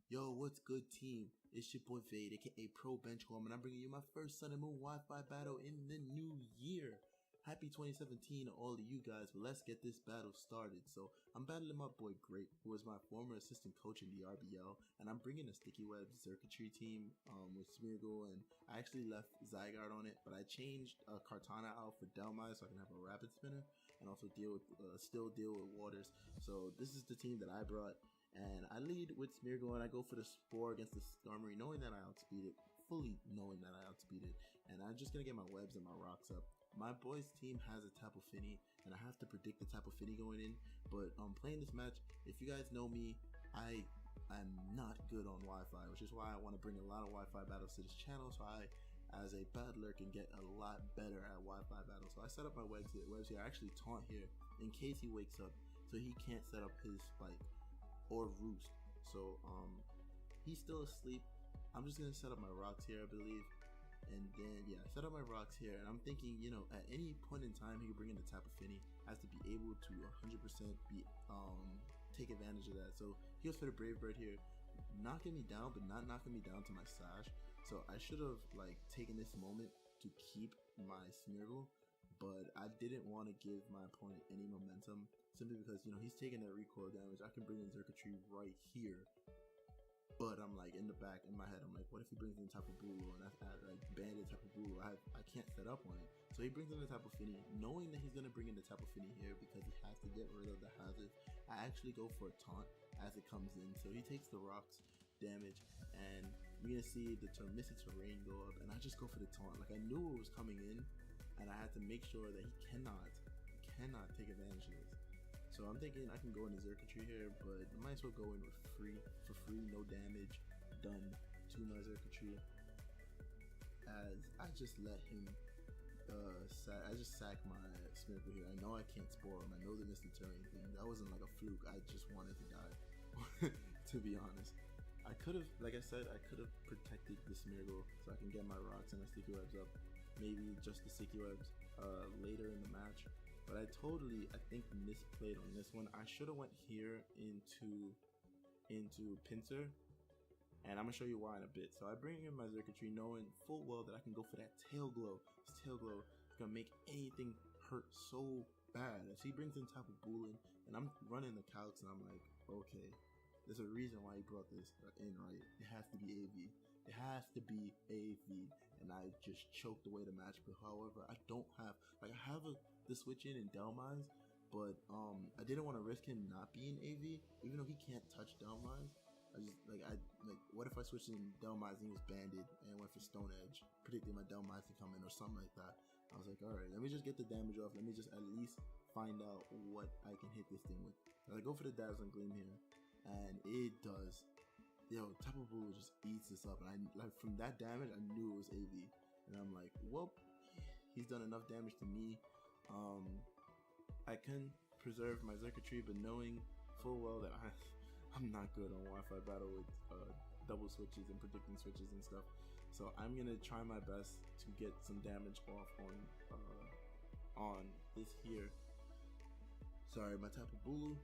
Yo, what's good, team? It's your boy Vade, aka Pro Benchworm, and I'm bringing you my first Sun and Moon Wi-Fi battle in the new year. Happy 2017 to all of you guys, but let's get this battle started. So, I'm battling my boy Grape, who is my former assistant coach in the RBL, and I'm bringing a Sticky Web circuitry team with Smeargle, and I actually left Zygarde on it, but I changed Kartana out for Delmai so I can have a Rapid Spinner, and also still deal with Waters. So, this is the team that I brought. And I lead with Smeargle, and I go for the Spore against the Skarmory, knowing that I outspeed it, fully knowing that I outspeed it. And I'm just going to get my webs and my rocks up. My boy's team has a Tapu Fini, and I have to predict the Tapu Fini going in. But playing this match, if you guys know me, I'm not good on Wi-Fi, which is why I want to bring a lot of Wi-Fi battles to this channel, so I, as a battler, can get a lot better at Wi-Fi battles. So I set up my webs here. I actually taunt here in case he wakes up, so he can't set up his spike or roost. So he's still asleep. I'm just gonna set up my rocks here, I believe, and then yeah, set up my rocks here. And I'm thinking, you know, at any point in time he can bring in the Tapu Fini, has to be able to 100% be take advantage of that. So he goes for the Brave Bird here, knocking me down, but not knocking me down to my Sash. So I should have like taken this moment to keep my Smeargle, but I didn't want to give my opponent any momentum, simply because, you know, he's taking that recoil damage. I can bring in Circuitry right here, but I'm like, in the back, in my head, I'm like, what if he brings in Tapu Bulu, and I like banded Tapu Bulu, I can't set up on it. So he brings in the Tapu Fini, knowing that he's going to bring in the Tapu Fini here because he has to get rid of the hazard. I actually go for a taunt as it comes in, so he takes the rocks damage, and you're gonna see the Missing Terrain go up, and I just go for the taunt. Like, I knew it was coming in, and I had to make sure that he cannot take advantage of this. So I'm thinking I can go into Circuitry here, but I might as well go in for free, no damage done to my Circuitry, as I just let him I just sack my Smeargle here. I know I can't spore him. I know the Missing Terrain thing, that wasn't like a fluke. I just wanted to die to be honest. I could have, like I said, I could have protected the Smeargle so I can get my rocks and my Sticky Webs up, maybe just the Sticky Webs later in the match. But I think misplayed on this one. I should have went here into Pinsir, and I'm gonna show you why in a bit. So I bring in my Circuitry, knowing full well that I can go for that Tail Glow. This Tail Glow is gonna make anything hurt so bad. As he brings in Tapu Bulu, and I'm running the calcs, and I'm like, okay, there's a reason why he brought this in, right? It has to be AV. It has to be AV. And I just choked away the match. But however, I don't have, like, I have the switch in Delmai's, but I didn't want to risk him not being AV, even though he can't touch Delmai's. I just what if I switched in Delmai's and he was banded and went for Stone Edge, predicting my Delmai's to come in or something like that. I was like, alright, let me just get the damage off. Let me just at least find out what I can hit this thing with. And I go for the Dazzling Gleam here, and it does. Yo, Tapu Bulu just eats this up, and I, like, from that damage, I knew it was AV, and I'm like, whoop, he's done enough damage to me. I can preserve my Circuitry, but knowing full well that I'm not good on Wi-Fi battle with double switches and predicting switches and stuff, so I'm gonna try my best to get some damage off on this here. Sorry, my Tapu Bulu,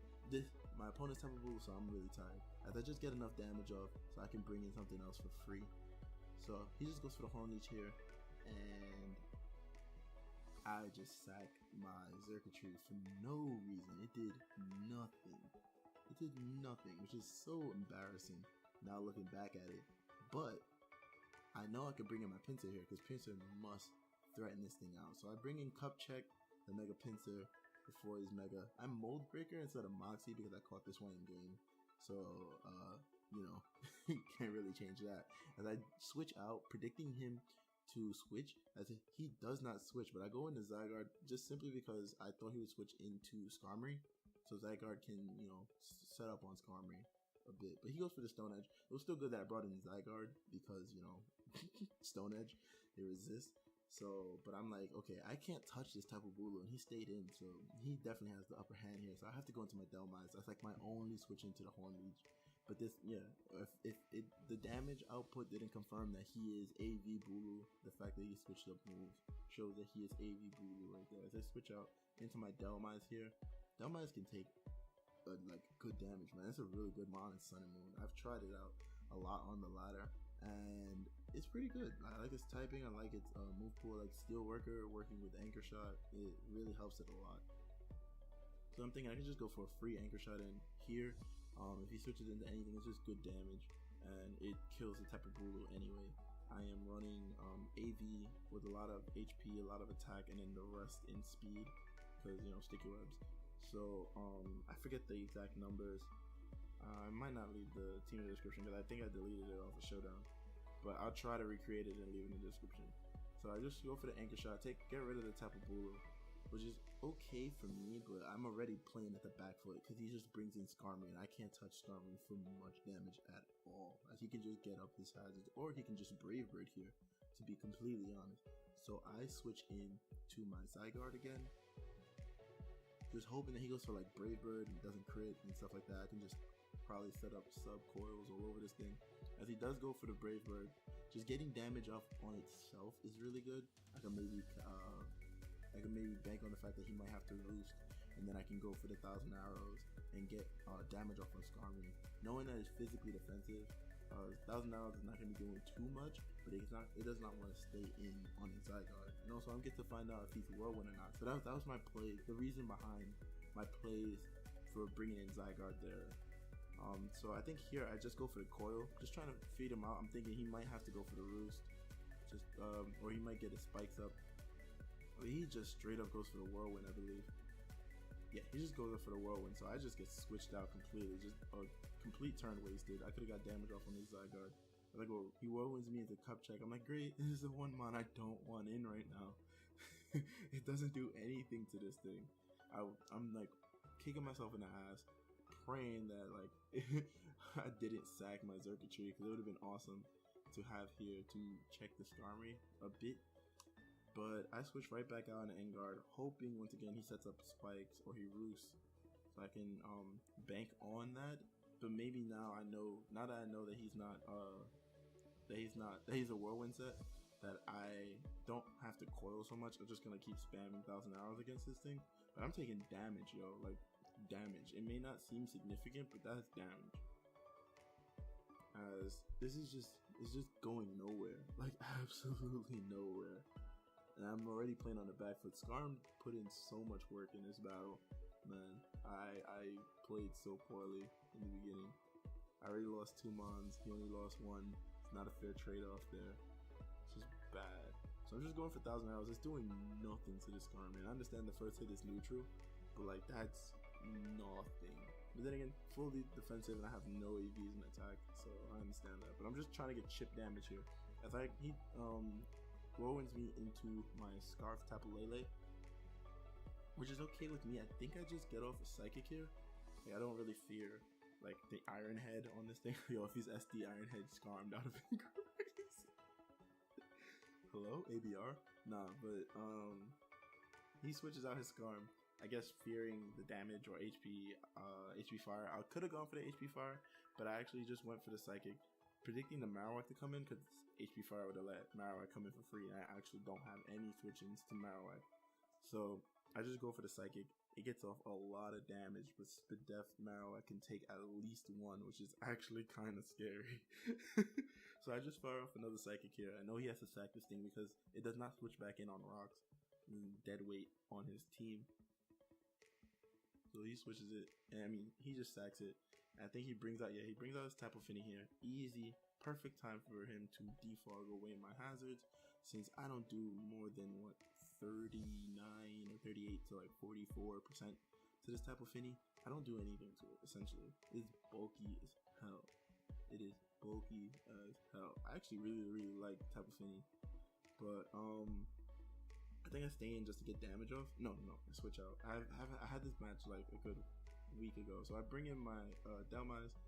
my opponent's Tapu Bulu, so I'm really tired. As I just get enough damage off so I can bring in something else for free. So he just goes for the Horn Leech here, and I just sack my Circuitry for no reason. It did nothing. It did nothing, which is so embarrassing now looking back at it. But I know I can bring in my Pinsir here, because Pinsir must threaten this thing out. So I bring in Cup Check, the Mega Pinsir, before his Mega. I'm Mold Breaker instead of Moxie because I caught this one in game. So, you know, can't really change that. As I switch out, predicting him to switch, as he does not switch, but I go into Zygarde just simply because I thought he would switch into Skarmory. So Zygarde can, you know, set up on Skarmory a bit. But he goes for the Stone Edge. It was still good that I brought in Zygarde because, you know, Stone Edge, it resists. So, but I'm like, okay, I can't touch this Tapu Bulu, and he stayed in, so he definitely has the upper hand here. So I have to go into my Delmai's. That's like my only switch into the Horn Leech. But this, yeah, if the damage output didn't confirm that he is AV Bulu, the fact that he switched up moves shows that he is AV Bulu right there. As I switch out into my Delmai's here, Delmai's can take like good damage, man. It's a really good mon in Sun and Moon. I've tried it out. a lot on the ladder, and it's pretty good. I like its typing, I like its move pool, like Steel Worker working with Anchor Shot. It really helps it a lot. So I'm thinking I can just go for a free Anchor Shot in here. If he switches into anything, it's just good damage, and it kills the Tapu Bulu anyway. I am running AV with a lot of HP, a lot of attack, and then the rest in speed, because, you know, sticky webs. So I forget the exact numbers. I might not leave the team in the description because I think I deleted it off of Showdown, but I'll try to recreate it and leave it in the description. So I just go for the Anchor Shot, get rid of the Tapu Bulu, which is okay for me, but I'm already playing at the back foot because he just brings in Skarmory, and I can't touch Skarmory for much damage at all, as he can just get up his hazards, or he can just Brave Bird here, to be completely honest. So I switch in to my Zygarde again, just hoping that he goes for like Brave Bird and doesn't crit and stuff like that. I can just probably set up sub coils all over this thing. As he does go for the Brave Bird, just getting damage off on itself is really good. I can maybe bank on the fact that he might have to roost, and then I can go for the 1,000 arrows and get damage off on Skarmory. Knowing that it's physically defensive, 1,000 arrows is not going to be doing too much, but it does not want to stay in on his Zygarde. And also I'm get to find out if he's Whirlwind or not. So that was my play, the reason behind my plays for bringing in Zygarde there. So I think here I just go for the coil, just trying to feed him out. I'm thinking he might have to go for the roost, just or he might get his spikes up. He just straight up goes for the Whirlwind, I believe. Yeah, he just goes up for the Whirlwind, so I just get switched out completely. Just a complete turn wasted. I could have got damage off on his Zygarde. I like, well, he Whirlwinds me into Cup Check. I'm like, great, this is the one mon I don't want in right now. It doesn't do anything to this thing. I'm like kicking myself in the ass, praying that like I didn't sack my Circuitry, because it would have been awesome to have here to check the Skarmory a bit. But I switch right back out into Enguarde, hoping once again he sets up spikes or he roosts, so I can bank on that. But maybe now that I know that he's not that he's a Whirlwind set, that I don't have to coil so much. I'm just gonna keep spamming 1,000 arrows against this thing. But I'm taking damage, yo, like damage. It may not seem significant, but that's damage. As this is just going nowhere, like absolutely nowhere. And I'm already playing on the back foot. Skarm put in so much work in this battle, man. I played so poorly in the beginning. I already lost 2 mons. He only lost 1. It's not a fair trade-off there. It's just bad. So I'm just going for 1,000 arrows. It's doing nothing to this Skarm, man. I understand the first hit is neutral, but like that's nothing. But then again, fully defensive, and I have no AVs in attack, so I understand that. But I'm just trying to get chip damage here. As he Whirlwinds me into my Scarf Tapu Lele, which is okay with me. I think I just get off a Psychic here. Like, I don't really fear like the Iron Head on this thing. Yo, if he's SD Iron Head Skarm, that would have been crazy. Hello, ABR? Nah, but he switches out his Skarm. I guess fearing the damage or HP fire. I could have gone for the HP fire, but I actually just went for the Psychic, predicting the Marowak to come in, because HP fire would have let Marowak come in for free, and I actually don't have any switch-ins to Marowak. So I just go for the Psychic. It gets off a lot of damage, but Spidef Marowak can take at least 1, which is actually kind of scary. So I just fire off another Psychic here. I know he has to sack this thing because it does not switch back in on rocks. Dead weight on his team. So he switches it, and I mean, he just sacks it. I think he brings out his Tapu Fini here. Easy, perfect time for him to defog away my hazards, since I don't do more than, what, 39 or 38 to like 44% to this Tapu Fini. I don't do anything to it, essentially. It's bulky as hell. It is bulky as hell. I actually really like Tapu Fini, but I think I stay in just to get damage off. No, I switch out. I had this match like a good week ago, so I bring in my Delmise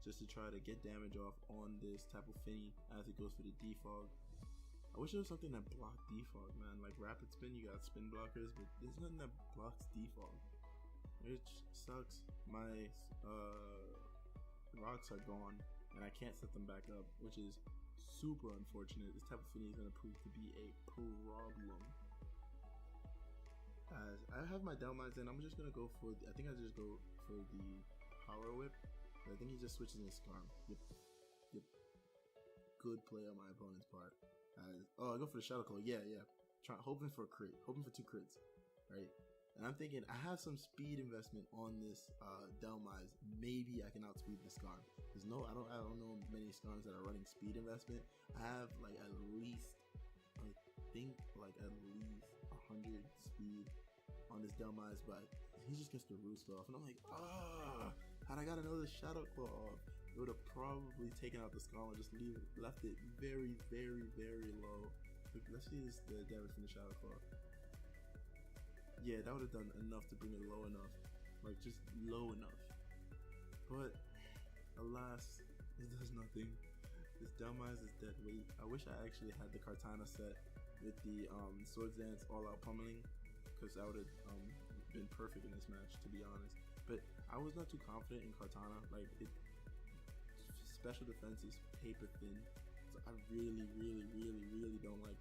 just to try to get damage off on this Tapu Fini as it goes for the defog. I wish there was something that blocked defog, man. Like Rapid Spin, you got spin blockers, but there's nothing that blocks defog, which sucks. My rocks are gone, and I can't set them back up, which is super unfortunate. This Tapu Fini is going to prove to be a problem. As I have my Delmise in, I'm just going to go for, I think I just go for the Power Whip. I think he just switches in Skarm. Yep. good play on my opponent's part. I go for the Shoutout Claw. Yeah. Hoping for a crit. Hoping for 2 crits. Right? And I'm thinking, I have some speed investment on this Delmise. Maybe I can outspeed the Skarm. I don't know many Skarms that are running speed investment. I have like at least 100 speed on this Delmise, but he just gets the roost off, and I'm like, had I got another Shoutout Claw off, it would have probably taken out the Skarm and just left it very, very, very low. Let's see the damage from the Shoutout Claw. Yeah, that would have done enough to bring it low enough, like just low enough. But alas, it does nothing. This Delmise is dead weight. I wish I actually had the Kartana set with the Swords Dance All Out Pummeling, because that would have been perfect in this match, to be honest. But I was not too confident in Kartana. Like, special defense is paper thin. So I really, really, really, really don't like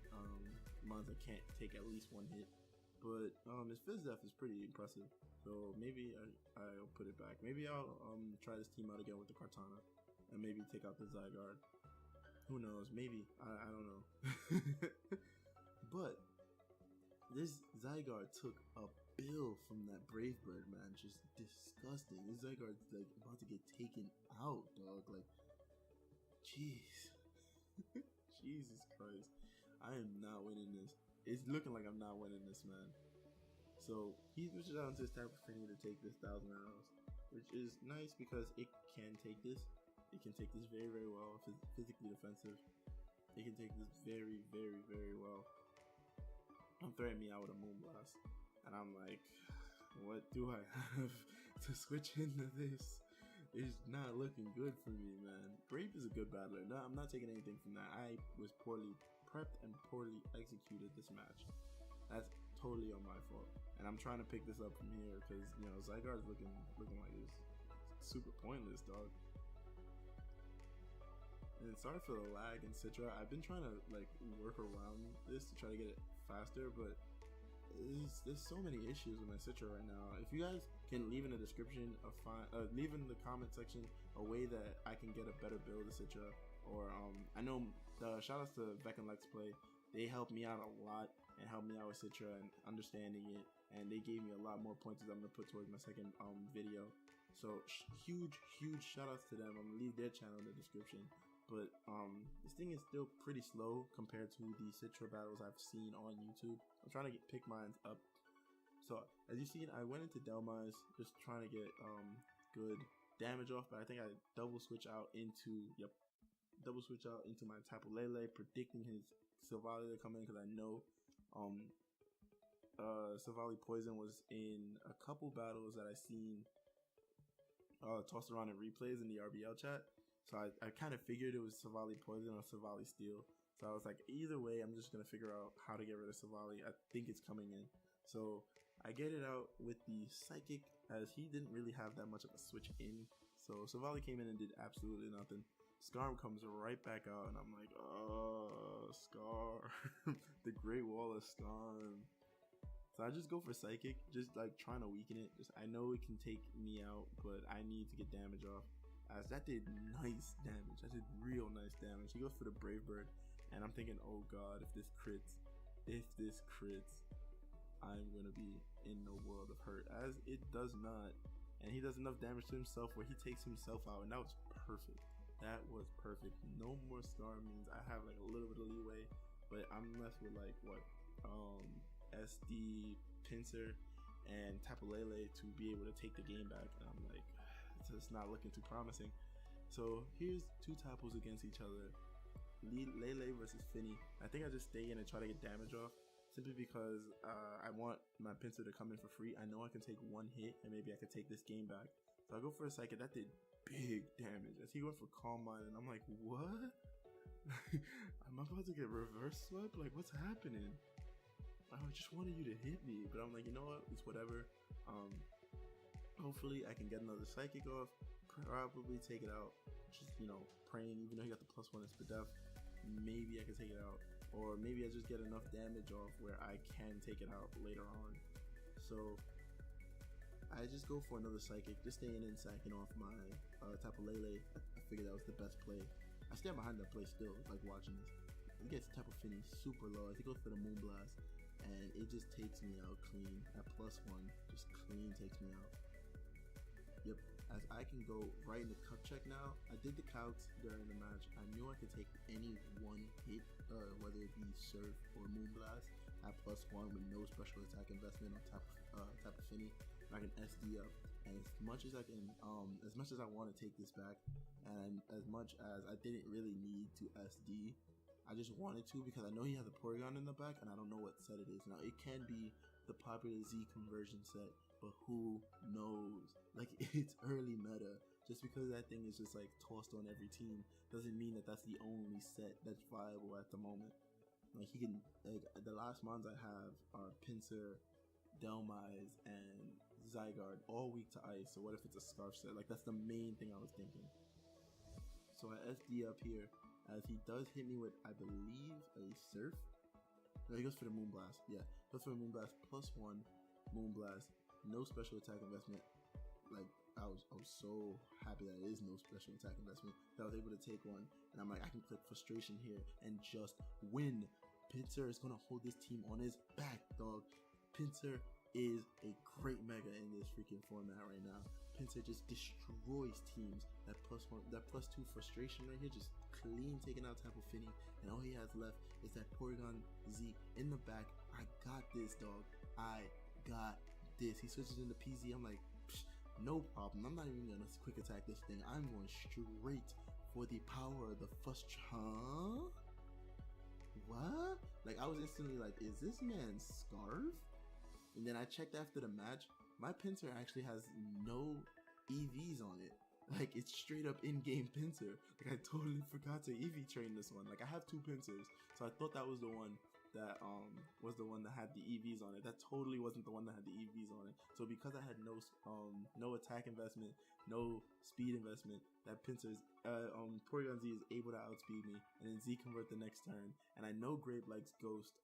mons that can't take at least 1 hit. But his Fizz Def is pretty impressive. So maybe I'll put it back. Maybe I'll try this team out again with the Kartana and maybe take out the Zygarde. Who knows? Maybe. I don't know. But this Zygarde took a bill from that Brave Bird, man. Just disgusting. This Zygarde's like about to get taken out, dog. Like, jeez. Jesus Christ. I am not winning this. It's looking like I'm not winning this, man. So he switches out into his type of Finny to take this 1,000 arrows, which is nice because it can take this. It can take this very, very well. If it's physically defensive, it can take this very, very, very well. I'm threatening me out with a Moonblast, and I'm like, what do I have to switch into this? It's not looking good for me, man. Grape is a good battler. No, I'm not taking anything from that. I was poorly prepped and poorly executed this match. That's totally on my fault, and I'm trying to pick this up from here because, you know, Zygarde's looking like it's super pointless, dog. And sorry for the lag in Citra. I've been trying to like work around this to try to get it faster, but there's so many issues with my Citra right now. If you guys can leave in the description leave in the comment section a way that I can get a better build of Citra, or I know the shoutouts to VecandLexxPlay, they helped me out a lot and helped me out with Citra and understanding it, and they gave me a lot more pointers I'm gonna put towards my second video. So huge shoutouts to them. I'm gonna leave their channel in the description. But this thing is still pretty slow compared to the Citra battles I've seen on YouTube. I'm trying to pick mine up. So as you see, I went into Delmise just trying to get good damage off, but I think I double switch out into my Tapu Lele, predicting his Silvally to come in because I know Silvally Poison was in a couple battles that I seen tossed around in replays in the RBL chat. So I kind of figured it was Silvally Poison or Silvally Steel. So I was like, either way, I'm just going to figure out how to get rid of Silvally. I think it's coming in. So I get it out with the Psychic, as he didn't really have that much of a switch in. So Silvally came in and did absolutely nothing. Skarm comes right back out, and I'm like, oh, Scar. The Great Wall of Skarm. So I just go for Psychic, just like trying to weaken it. I know it can take me out, but I need to get damage off. As that did nice damage. That did real nice damage. He goes for the Brave Bird, and I'm thinking, oh god, if this crits, I'm gonna be in a world of hurt. As it does not, and he does enough damage to himself where he takes himself out, and that was perfect. That was perfect. No more Scar means I have like a little bit of leeway, but I'm left with like what, SD, Pinsir, and Tapu Lele to be able to take the game back, and I'm like, it's not looking too promising. So here's two Tapus against each other, Lele versus Finny. I think I just stay in and try to get damage off, simply because I want my Pinsir to come in for free. I know I can take one hit and maybe I could take this game back. So I go for a Psychic. That did big damage as he went for Calm Mind, and I'm like, what? I'm about to get reverse swept? Like, what's happening? I just wanted you to hit me, but I'm like, you know what, it's whatever. Hopefully I can get another Psychic off, probably take it out, just, you know, praying, even though he got the +1 in Spadef, maybe I can take it out, or maybe I just get enough damage off where I can take it out later on. So I just go for another Psychic, just staying in, sacking off my Tapu Lele. I figured that was the best play. I stand behind that play still, like watching this. He gets Tapu Fini super low as he goes for the Moonblast, and it just takes me out clean. At +1, just clean takes me out. Yep, as I can go right in the cup check now. I did the calcs during the match. I knew I could take any one hit, whether it be Surf or Moonblast, at +1 with no special attack investment on Tapu Fini. I can SD up, and as much as I can, as much as I want to take this back, and as much as I didn't really need to SD, I just wanted to because I know he has a Porygon in the back, and I don't know what set it is. Now it can be the popular Z conversion set, but who knows? Like, it's early meta. Just because that thing is just like tossed on every team doesn't mean that that's the only set that's viable at the moment. Like, he can, like, the last mons I have are Pinsir, Delmise, and Zygarde, all weak to ice. So what if it's a Scarf set? Like, that's the main thing I was thinking. So I SD up here as he does hit me with, I believe, a Surf. No, he goes for the Moonblast. Yeah, goes for the Moonblast, +1 Moonblast, no special attack investment. Like, I was so happy that it is no special attack investment that I was able to take one, and I'm like, I can click Frustration here and just win. Pinsir is gonna hold this team on his back, dog. Pinsir is a great mega in this freaking format right now. Pinsir just destroys teams. That +1, that +2 Frustration right here, just clean taking out Tapu Fini, and all he has left is that Porygon Z in the back. I got this, dog. I got this. He switches into PZ. I'm like, no problem. I'm not even gonna quick attack this thing. I'm going straight for the power of the huh? What? Like, I was instantly like, is this man Scarf? And then I checked after the match. My Pinsir actually has no EVs on it. Like, it's straight up in-game Pinsir. Like, I totally forgot to EV train this one. Like, I have 2 Pinsirs, so I thought that was the one that had the EVs on it. That totally wasn't the one that had the EVs on it. So because I had no attack investment, no speed investment, that Pinsir's Porygon Z is able to outspeed me, and then Z convert the next turn. And I know Grape likes Ghost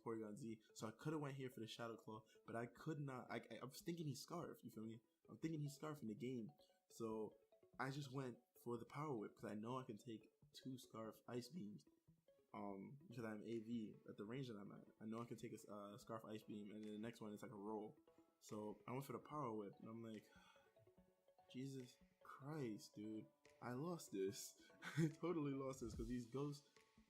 Porygon Z, so I could have went here for the Shadow Claw, but I could not. I was thinking he's Scarf, you feel me? I'm thinking he's Scarf in the game, so I just went for the Power Whip because I know I can take 2 Scarf Ice Beams. Because I'm AV at the range that I'm at, I know I can take a Scarf Ice Beam, and then the next one is like a roll. So I went for the Power Whip, and I'm like, Jesus Christ, dude, I lost this. I totally lost this because these Ghost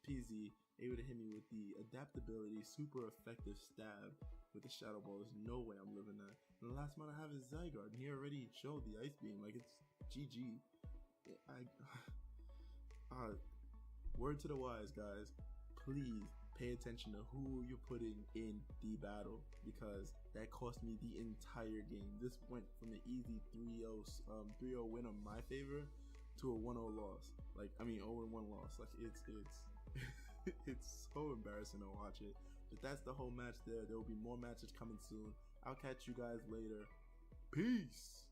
PZ able to hit me with the adaptability, super effective stab with the Shadow Ball. There's no way I'm living that. And the last one I have is Zygarde, and he already showed the Ice Beam. Like, it's GG. Word to the wise, guys. Please pay attention to who you're putting in the battle, because that cost me the entire game. This went from an easy 3-0 win on my favor to a 1-0 loss. Like, I mean, 0-1 loss. Like, it's it's so embarrassing to watch it. But that's the whole match there. There will be more matches coming soon. I'll catch you guys later. Peace.